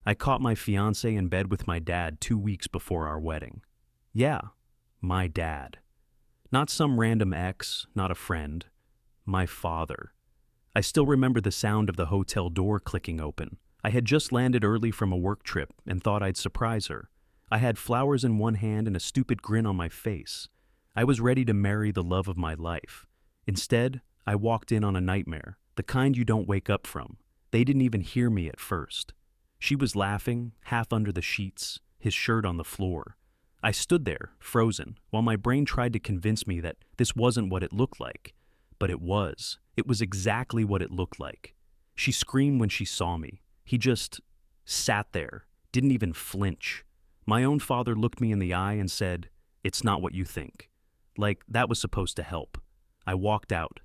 I caught my fiancée in bed with my dad 2 weeks before our wedding. Yeah, my dad. Not some random ex, not a friend. My father. I still remember the sound of the hotel door clicking open. I had just landed early from a work trip and thought I'd surprise her. I had flowers in one hand and a stupid grin on my face. I was ready to marry the love of my life. Instead, I walked in on a nightmare, the kind you don't wake up from. They didn't even hear me at first. She was laughing, half under the sheets, his shirt on the floor. I stood there, frozen, while my brain tried to convince me that this wasn't what it looked like. But it was. It was exactly what it looked like. She screamed when she saw me. He just sat there, didn't even flinch. My own father looked me in the eye and said, "It's not what you think." Like that was supposed to help. I walked out.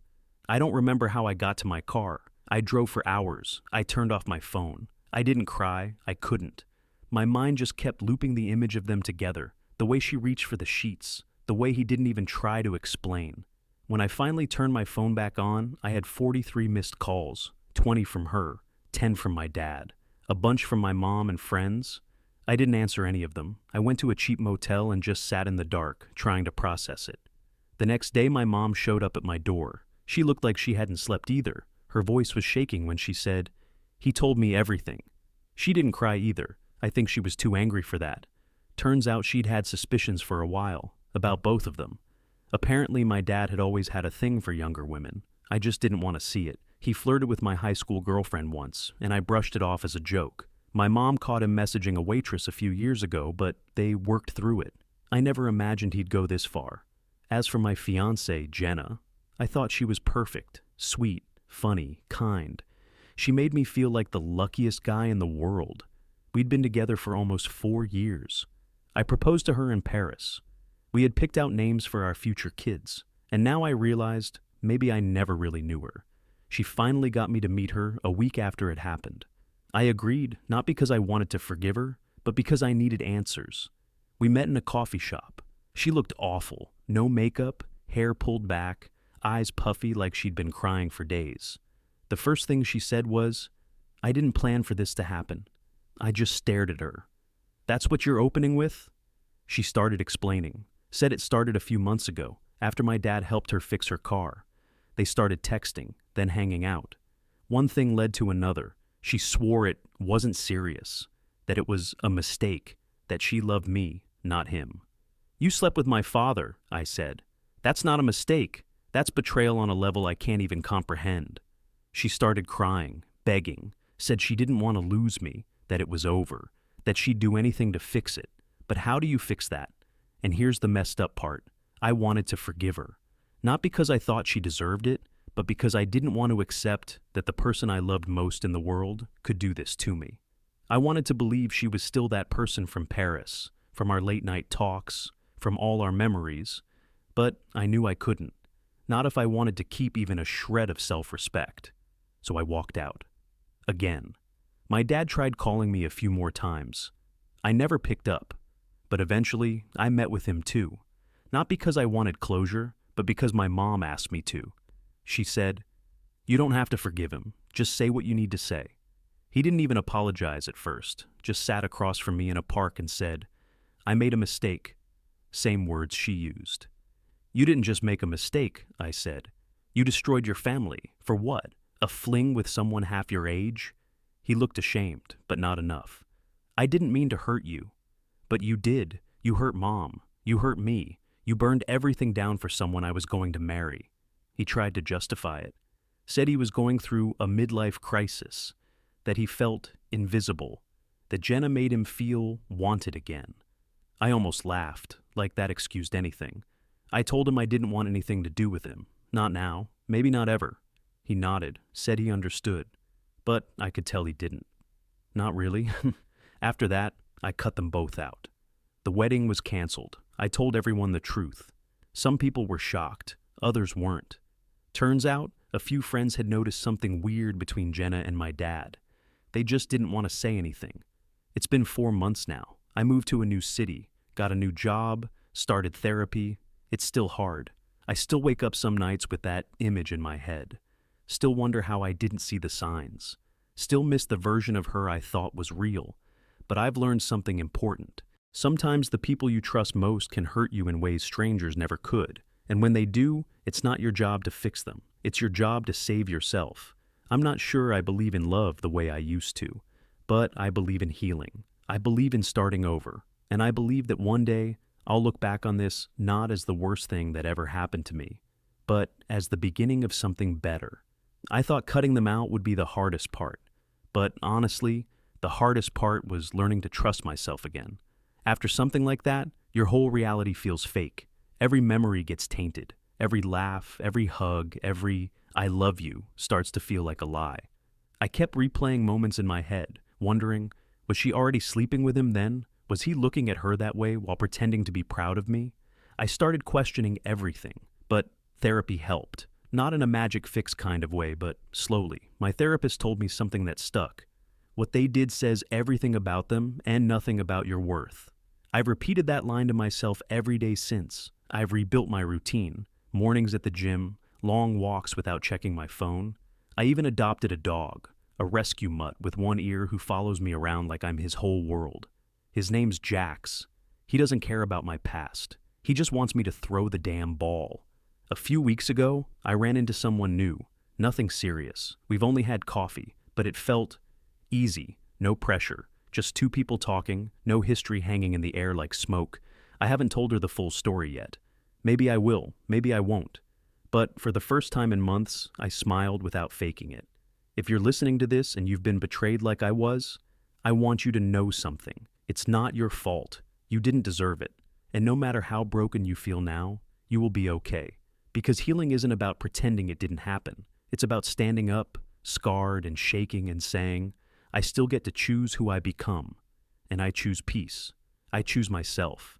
I don't remember how I got to my car. I drove for hours. I turned off my phone. I didn't cry. I couldn't. My mind just kept looping the image of them together, the way she reached for the sheets, the way he didn't even try to explain. When I finally turned my phone back on, I had 43 missed calls, 20 from her, 10 from my dad, a bunch from my mom and friends. I didn't answer any of them. I went to a cheap motel and just sat in the dark, trying to process it. The next day, my mom showed up at my door. She looked like she hadn't slept either. Her voice was shaking when she said, "He told me everything." She didn't cry either. I think she was too angry for that. Turns out she'd had suspicions for a while, about both of them. Apparently, my dad had always had a thing for younger women. I just didn't want to see it. He flirted with my high school girlfriend once, and I brushed it off as a joke. My mom caught him messaging a waitress a few years ago, but they worked through it. I never imagined he'd go this far. As for my fiancée, Jenna, I thought she was perfect, sweet, funny, kind. She made me feel like the luckiest guy in the world. We'd been together for almost 4 years. I proposed to her in Paris. We had picked out names for our future kids, and now I realized maybe I never really knew her. She finally got me to meet her a week after it happened. I agreed, not because I wanted to forgive her, but because I needed answers. We met in a coffee shop. She looked awful. No makeup, hair pulled back, eyes puffy like she'd been crying for days. The first thing she said was, "I didn't plan for this to happen." I just stared at her. "That's what you're opening with?" She started explaining. Said it started a few months ago, after my dad helped her fix her car. They started texting, then hanging out. One thing led to another. She swore it wasn't serious, that it was a mistake, that she loved me, not him. "You slept with my father," I said. "That's not a mistake. That's betrayal on a level I can't even comprehend." She started crying, begging, said she didn't want to lose me, that it was over, that she'd do anything to fix it. But how do you fix that? And here's the messed up part. I wanted to forgive her. Not because I thought she deserved it, but because I didn't want to accept that the person I loved most in the world could do this to me. I wanted to believe she was still that person from Paris, from our late-night talks, from all our memories, but I knew I couldn't. Not if I wanted to keep even a shred of self-respect. So I walked out. Again. My dad tried calling me a few more times. I never picked up, but eventually I met with him too. Not because I wanted closure, but because my mom asked me to. She said, "You don't have to forgive him. Just say what you need to say." He didn't even apologize at first, just sat across from me in a park and said, "I made a mistake." Same words she used. "You didn't just make a mistake," I said. "You destroyed your family. For what? A fling with someone half your age?" He looked ashamed, but not enough. "I didn't mean to hurt you." "But you did. You hurt Mom. You hurt me. You burned everything down for someone I was going to marry." He tried to justify it. Said he was going through a midlife crisis, that he felt invisible, that Jenna made him feel wanted again. I almost laughed, like that excused anything. I told him I didn't want anything to do with him. Not now. Maybe not ever. He nodded, said he understood. But I could tell he didn't. Not really. After that, I cut them both out. The wedding was canceled. I told everyone the truth. Some people were shocked. Others weren't. Turns out, a few friends had noticed something weird between Jenna and my dad. They just didn't want to say anything. It's been 4 months now. I moved to a new city, got a new job, started therapy. It's still hard. I still wake up some nights with that image in my head. Still wonder how I didn't see the signs. Still miss the version of her I thought was real. but I've learned something important. Sometimes the people you trust most can hurt you in ways strangers never could. And when they do, it's not your job to fix them. It's your job to save yourself. I'm not sure I believe in love the way I used to, but I believe in healing. I believe in starting over. And I believe that one day I'll look back on this not as the worst thing that ever happened to me, but as the beginning of something better. I thought cutting them out would be the hardest part, but honestly, the hardest part was learning to trust myself again. After something like that, your whole reality feels fake. Every memory gets tainted. Every laugh, every hug, every "I love you" starts to feel like a lie. I kept replaying moments in my head, wondering, was she already sleeping with him then? Was he looking at her that way while pretending to be proud of me? I started questioning everything, but therapy helped. Not in a magic fix kind of way, but slowly. My therapist told me something that stuck. What they did says everything about them and nothing about your worth. I've repeated that line to myself every day since. I've rebuilt my routine. Mornings at the gym, long walks without checking my phone. I even adopted a dog, a rescue mutt with one ear who follows me around like I'm his whole world. His name's Jax. He doesn't care about my past. He just wants me to throw the damn ball. A few weeks ago, I ran into someone new. Nothing serious. We've only had coffee, but it felt easy, no pressure. Just two people talking, no history hanging in the air like smoke. I haven't told her the full story yet. Maybe I will, maybe I won't. But for the first time in months, I smiled without faking it. If you're listening to this and you've been betrayed like I was, I want you to know something. It's not your fault. You didn't deserve it. And no matter how broken you feel now, you will be okay. Because healing isn't about pretending it didn't happen. It's about standing up, scarred and shaking and saying, I still get to choose who I become. And I choose peace. I choose myself.